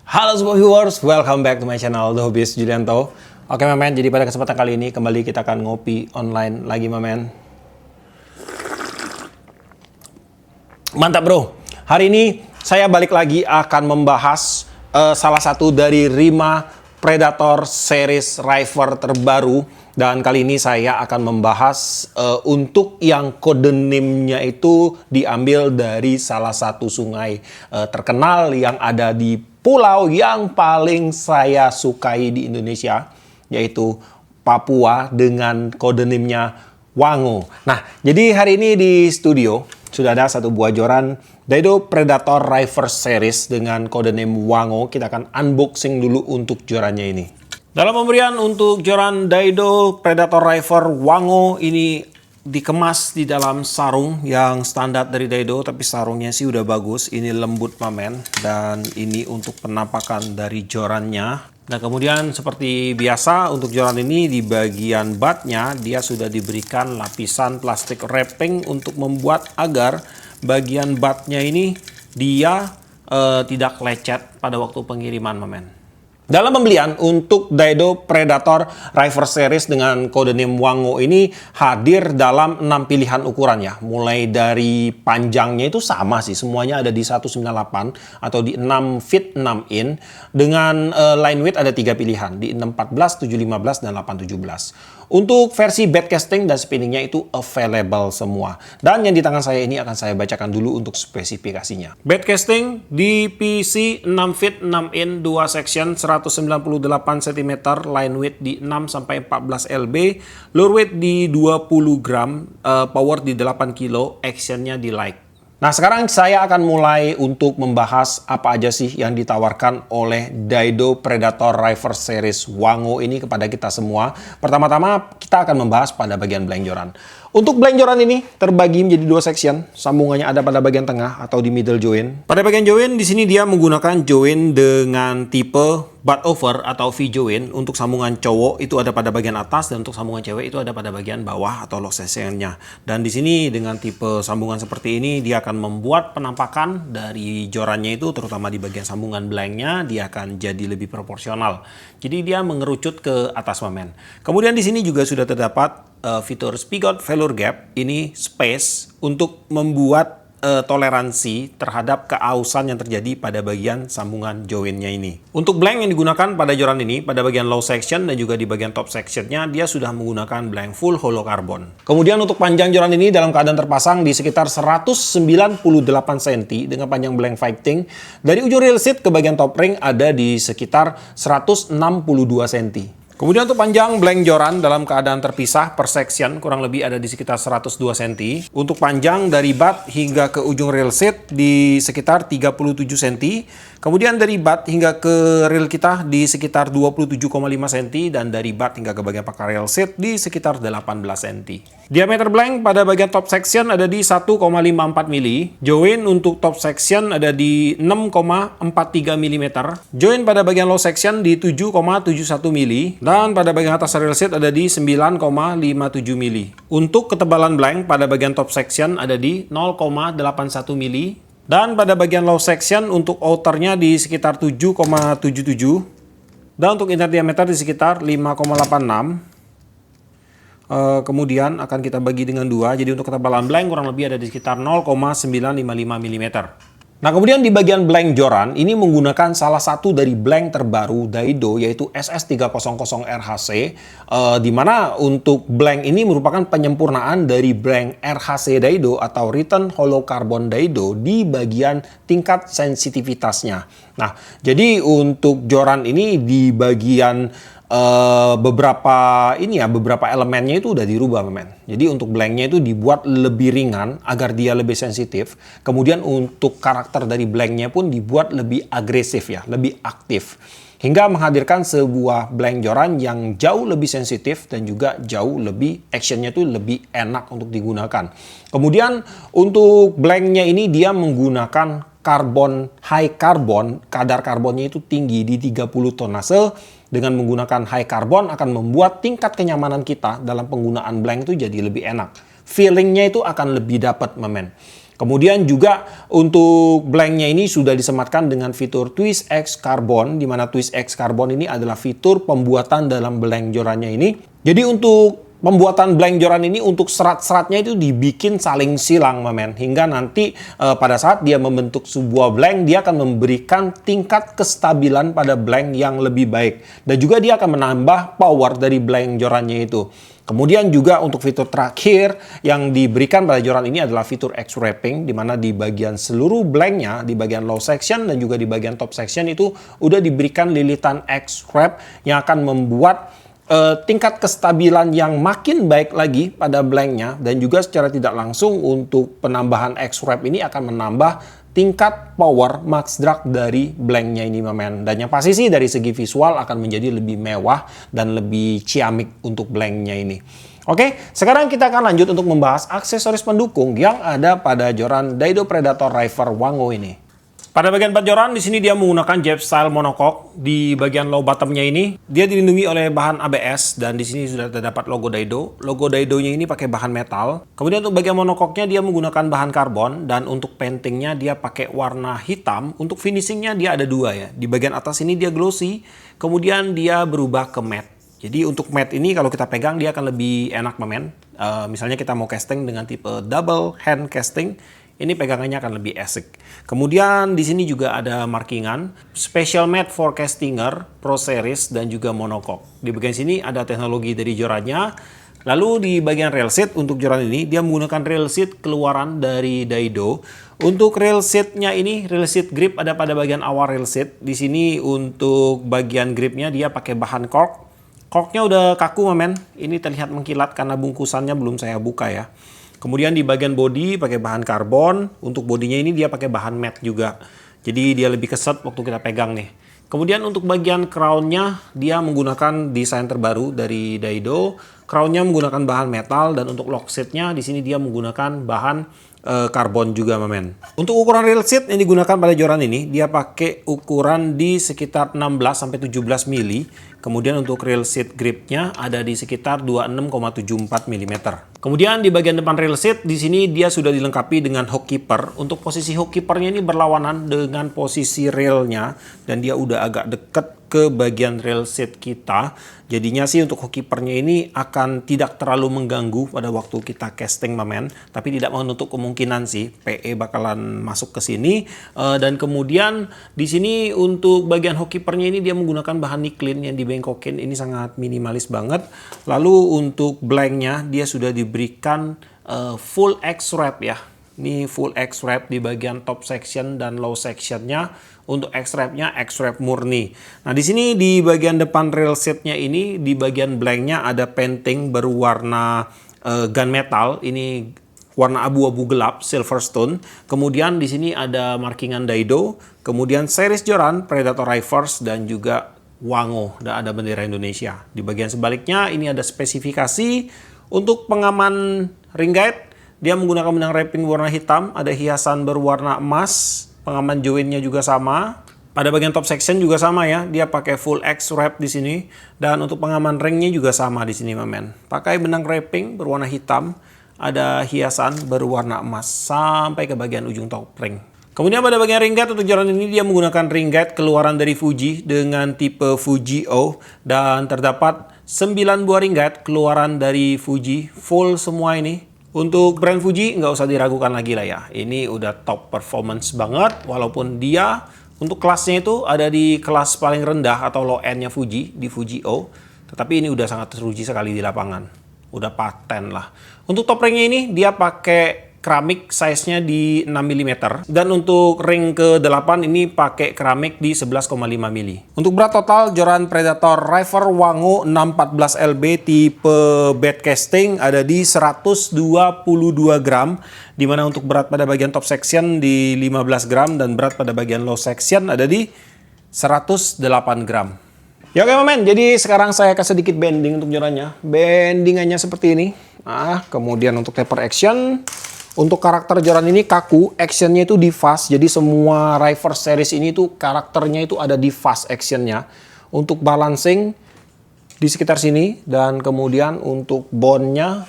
Halo semua viewers, welcome back to my channel The Hobbyist Julianto. Oke men, jadi pada kesempatan kali ini kembali kita akan ngopi online lagi men. Mantap bro, hari ini saya balik lagi akan membahas salah satu dari 5 Predator series rifle terbaru. Dan kali ini saya akan membahas untuk yang kode name-nya itu diambil dari salah satu sungai terkenal yang ada di pulau yang paling saya sukai di Indonesia, yaitu Papua dengan kode name-nya Wango. Nah, jadi hari ini di studio sudah ada satu buah joran Daido Predator Rifle Series dengan kode name Wango. Kita akan unboxing dulu untuk jorannya ini. Dalam pemberian untuk joran Daido Predator Rifle Wango ini dikemas di dalam sarung yang standar dari Daido, tapi sarungnya sih udah bagus. Ini lembut mamen, dan ini untuk penampakan dari jorannya. Nah kemudian seperti biasa untuk joran ini di bagian buttnya dia sudah diberikan lapisan plastik wrapping untuk membuat agar bagian buttnya ini dia tidak lecet pada waktu pengiriman mamen. Dalam pembelian untuk Daido Predator Rifle Series dengan kode name Wango ini hadir dalam 6 pilihan ukurannya. Mulai dari panjangnya itu sama sih, semuanya ada di 198 atau di 6 feet 6 in. Dengan line width ada 3 pilihan, di 614, 715, dan 817. Untuk versi bed casting dan spinningnya itu available semua. Dan yang di tangan saya ini akan saya bacakan dulu untuk spesifikasinya. Bed casting di PC 6 feet 6 in 2 section 198 cm, line width di 6-14 lb, lure weight di 20 gram, power di 8 kilo, actionnya di light. Nah sekarang saya akan mulai untuk membahas apa aja sih yang ditawarkan oleh Daido Predator Rifle Series Wango ini kepada kita semua. Pertama-tama kita akan membahas pada bagian blank joran. Untuk blank joran ini terbagi menjadi 2 section, sambungannya ada pada bagian tengah atau di middle joint. Pada bagian joint di sini dia menggunakan joint dengan tipe butt over atau V joint. Untuk sambungan cowok itu ada pada bagian atas, dan untuk sambungan cewek itu ada pada bagian bawah atau lock sectionnya. Dan di sini dengan tipe sambungan seperti ini dia akan membuat penampakan dari jorannya itu, terutama di bagian sambungan blanknya, dia akan jadi lebih proporsional. Jadi dia mengerucut ke atas mamen. Kemudian di sini juga sudah terdapat fitur spigot velour gap, ini space untuk membuat toleransi terhadap keausan yang terjadi pada bagian sambungan jointnya ini. Untuk blank yang digunakan pada joran ini, pada bagian low section dan juga di bagian top sectionnya, dia sudah menggunakan blank full hollow carbon. Kemudian untuk panjang joran ini dalam keadaan terpasang di sekitar 198 cm dengan panjang blank fighting. Dari ujung reel seat ke bagian top ring ada di sekitar 162 cm. Kemudian untuk panjang blank joran dalam keadaan terpisah per section kurang lebih ada di sekitar 102 cm. Untuk panjang dari butt hingga ke ujung reel seat di sekitar 37 cm. Kemudian dari butt hingga ke reel kita di sekitar 27,5 cm, dan dari butt hingga ke bagian pangkal reel seat di sekitar 18 cm. Diameter blank pada bagian top section ada di 1,54 mm. Joint untuk top section ada di 6,43 mm. Joint pada bagian low section di 7,71 mm. Dan pada bagian atas reel seat ada di 9,57 mm. Untuk ketebalan blank pada bagian top section ada di 0,81 mm. Dan pada bagian low section untuk outernya di sekitar 7,77. Dan untuk inner diameter di sekitar 5,86. Kemudian akan kita bagi dengan 2. Jadi untuk ketebalan blank kurang lebih ada di sekitar 0,955 mm. Nah kemudian di bagian blank joran ini menggunakan salah satu dari blank terbaru Daido, yaitu SS300 RHC, di mana untuk blank ini merupakan penyempurnaan dari blank RHC Daido atau Written Hollow Carbon Daido di bagian tingkat sensitivitasnya. Nah jadi untuk joran ini di bagian beberapa elemennya itu udah dirubah men. Jadi untuk blanknya itu dibuat lebih ringan agar dia lebih sensitif. Kemudian untuk karakter dari blanknya pun dibuat lebih agresif ya, lebih aktif. Hingga menghadirkan sebuah blank joran yang jauh lebih sensitif dan juga jauh lebih actionnya tuh lebih enak untuk digunakan. Kemudian untuk blanknya ini dia menggunakan high carbon, kadar karbonnya itu tinggi di 30 tonase. Dengan menggunakan high carbon akan membuat tingkat kenyamanan kita dalam penggunaan blank itu jadi lebih enak. Feelingnya itu akan lebih dapat, men. Kemudian juga untuk blanknya ini sudah disematkan dengan fitur Twist X Carbon, di mana Twist X Carbon ini adalah fitur pembuatan dalam blank jorannya ini. Jadi untuk pembuatan blank joran ini untuk serat-seratnya itu dibikin saling silang, men. Hingga nanti pada saat dia membentuk sebuah blank, dia akan memberikan tingkat kestabilan pada blank yang lebih baik. Dan juga dia akan menambah power dari blank jorannya itu. Kemudian juga untuk fitur terakhir yang diberikan pada joran ini adalah fitur X-wrapping, di mana di bagian seluruh blanknya, di bagian low section dan juga di bagian top section itu udah diberikan lilitan X-wrap yang akan membuat tingkat kestabilan yang makin baik lagi pada blanknya, dan juga secara tidak langsung untuk penambahan X-wrap ini akan menambah tingkat power max drag dari blanknya ini, men. Dan yang pasti sih dari segi visual akan menjadi lebih mewah dan lebih ciamik untuk blanknya ini. Oke, sekarang kita akan lanjut untuk membahas aksesoris pendukung yang ada pada joran Daido Predator River Wango ini. Pada bagian part joran di sini dia menggunakan jet style monocoque. Di bagian low bottomnya ini dia dilindungi oleh bahan ABS, dan di sini sudah terdapat logo Daido. Logo Daidonya ini pakai bahan metal. Kemudian untuk bagian monocoque-nya dia menggunakan bahan karbon, dan untuk paintingnya dia pakai warna hitam. Untuk finishingnya dia ada dua ya. Di bagian atas ini dia glossy, kemudian dia berubah ke matte. Jadi untuk matte ini kalau kita pegang dia akan lebih enak, men. Misalnya kita mau casting dengan tipe double hand casting, ini pegangannya akan lebih asik. Kemudian di sini juga ada markingan special made for castinger, Pro Series dan juga monocoque. Di bagian sini ada teknologi dari jorannya. Lalu di bagian railseat untuk joran ini dia menggunakan railseat keluaran dari Daido. Untuk railseatnya ini railseat grip ada pada bagian awal railseat. Di sini untuk bagian gripnya dia pakai bahan cork. Corknya udah kaku, men. Ini terlihat mengkilat karena bungkusannya belum saya buka ya. Kemudian di bagian bodi pakai bahan karbon. Untuk bodinya ini dia pakai bahan matte juga. Jadi dia lebih keset waktu kita pegang nih. Kemudian untuk bagian crownnya dia menggunakan desain terbaru dari Daido. Crownnya menggunakan bahan metal, dan untuk lock seatnya di sini dia menggunakan bahan karbon juga, men. Untuk ukuran rail seat yang digunakan pada joran ini dia pakai ukuran di sekitar 16 sampai 17 mili. Kemudian untuk rail seat gripnya ada di sekitar 26,74 mm. Kemudian di bagian depan rail seat di sini dia sudah dilengkapi dengan hook keeper. Untuk posisi hook keepernya ini berlawanan dengan posisi railnya, dan dia udah agak deket ke bagian rail seat kita. Jadinya sih untuk hook keepernya ini akan tidak terlalu mengganggu pada waktu kita casting, men. Tapi tidak menutup kemungkinan sih PE bakalan masuk ke sini. Dan kemudian di sini untuk bagian hook keepernya ini dia menggunakan bahan Nicklin yang dibengkokin. Ini sangat minimalis banget. Lalu untuk blanknya dia sudah diberikan full X-wrap ya. Ini full X-wrap di bagian top section dan low sectionnya. Untuk X-wrapnya X-wrap murni. Nah di sini di bagian depan rail seatnya ini di bagian blanknya ada painting berwarna gunmetal. Ini warna abu-abu gelap, Silverstone. Kemudian di sini ada markingan Daido. Kemudian series joran Predator Rivers dan juga Wango, dan ada bendera Indonesia. Di bagian sebaliknya ini ada spesifikasi untuk pengaman ring guide. Dia menggunakan benang wrapping warna hitam, ada hiasan berwarna emas. Pengaman joinnya juga sama. Pada bagian top section juga sama ya. Dia pakai full X-wrap di sini, dan untuk pengaman ringnya juga sama di sini, men. Pakai benang wrapping berwarna hitam, ada hiasan berwarna emas sampai ke bagian ujung top ring. Kemudian pada bagian ring guide untuk joran ini dia menggunakan ring guide keluaran dari Fuji dengan tipe Fuji O, dan terdapat 9 buah ring guide keluaran dari Fuji full semua ini. Untuk brand Fuji nggak usah diragukan lagi lah ya. Ini udah top performance banget, walaupun dia untuk kelasnya itu ada di kelas paling rendah atau low end-nya Fuji di Fuji O. Tetapi ini udah sangat teruji sekali di lapangan. Udah paten lah. Untuk top ringnya ini dia pakai keramik size-nya di 6 mm. Dan untuk ring ke-8 ini pakai keramik di 11,5 mili. Untuk berat total joran Predator River Wango 614 LB tipe bed casting ada di 122 gram. Dimana untuk berat pada bagian top section di 15 gram dan berat pada bagian low section ada di 108 gram. Ya oke, men, jadi sekarang saya kasih sedikit bending untuk jorannya. Bendingannya seperti ini. Kemudian untuk taper action. Untuk karakter joran ini kaku, actionnya itu di fast. Jadi semua River series ini tuh karakternya itu ada di fast actionnya. Untuk balancing di sekitar sini, dan kemudian untuk bondnya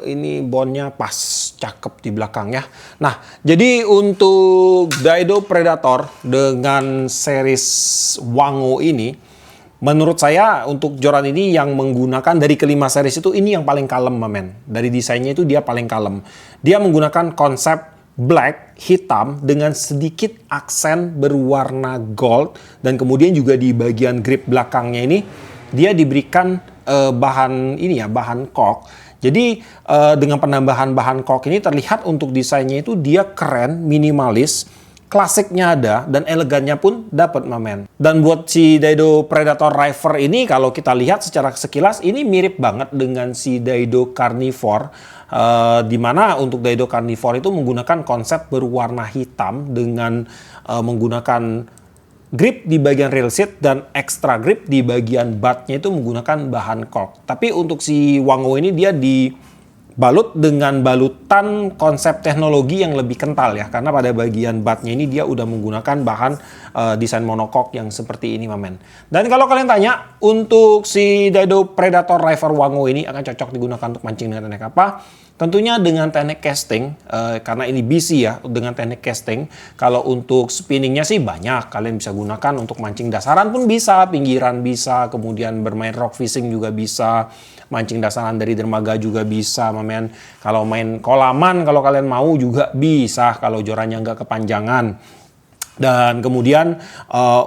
ini bondnya pas. cakep di belakang ya. Nah, jadi untuk Daido Predator dengan series Wango ini, menurut saya untuk joran ini yang menggunakan dari kelima series itu, ini yang paling kalem, men. Dari desainnya itu dia paling kalem. Dia menggunakan konsep black, hitam, dengan sedikit aksen berwarna gold. Dan kemudian juga di bagian grip belakangnya ini, dia diberikan bahan ini ya, bahan cork. Jadi dengan penambahan bahan cork ini terlihat untuk desainnya itu dia keren, minimalis, klasiknya ada, dan elegannya pun dapat, mamen. Dan buat si Daido Predator River ini, kalau kita lihat secara sekilas, ini mirip banget dengan si Daido Carnivore. Dimana untuk Daido Carnivore itu menggunakan konsep berwarna hitam dengan menggunakan grip di bagian rail seat dan extra grip di bagian butt-nya itu menggunakan bahan cork. Tapi untuk si Wango ini dia dibalut dengan balutan konsep teknologi yang lebih kental ya. Karena pada bagian butt-nya ini dia udah menggunakan bahan desain monocoque yang seperti ini, mamen. Dan kalau kalian tanya untuk si Daido Predator River Wango ini akan cocok digunakan untuk mancing dengan teknik apa? Tentunya dengan teknik casting, karena ini BC ya, dengan teknik casting. Kalau untuk spinningnya sih banyak, kalian bisa gunakan untuk mancing dasaran pun bisa, pinggiran bisa, kemudian bermain rock fishing juga bisa, mancing dasaran dari dermaga juga bisa, mamen. Kalau main kolaman, kalau kalian mau juga bisa, kalau jorannya nggak kepanjangan. Dan kemudian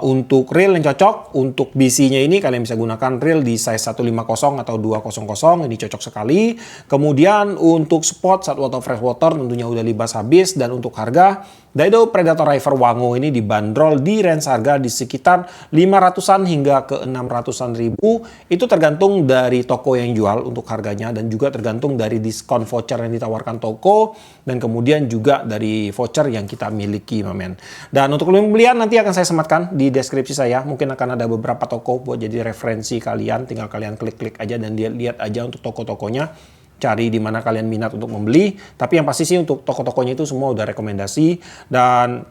untuk reel yang cocok, untuk BC-nya ini kalian bisa gunakan reel di size 150 atau 200, ini cocok sekali. Kemudian untuk spot, saltwater, freshwater tentunya udah libas habis. Dan untuk harga, Daido Predator River Wango ini dibanderol di range harga di sekitar 500-an hingga ke 600-an ribu. Itu tergantung dari toko yang jual untuk harganya, dan juga tergantung dari diskon voucher yang ditawarkan toko, dan kemudian juga dari voucher yang kita miliki, mamen. Dan untuk pembelian nanti akan saya sematkan di deskripsi saya. Mungkin akan ada beberapa toko buat jadi referensi kalian. Tinggal kalian klik-klik aja dan lihat aja untuk toko-tokonya. Cari di mana kalian minat untuk membeli. Tapi yang pasti sih untuk toko-tokonya itu semua udah rekomendasi. Dan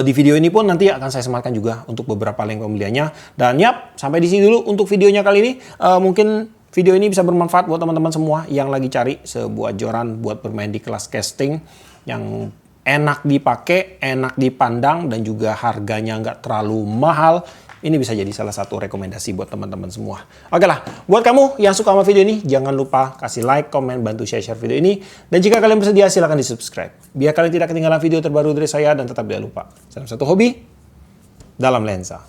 di video ini pun nanti akan saya sematkan juga untuk beberapa link pembeliannya. Dan yap, sampai di sini dulu untuk videonya kali ini. Mungkin video ini bisa bermanfaat buat teman-teman semua yang lagi cari sebuah joran buat bermain di kelas casting yang enak dipakai, enak dipandang, dan juga harganya nggak terlalu mahal. Ini bisa jadi salah satu rekomendasi buat teman-teman semua. Oke lah, buat kamu yang suka sama video ini, jangan lupa kasih like, komen, bantu share video ini. Dan jika kalian bersedia, silahkan di-subscribe. Biar kalian tidak ketinggalan video terbaru dari saya, dan tetap jangan lupa, salam satu hobi dalam lensa.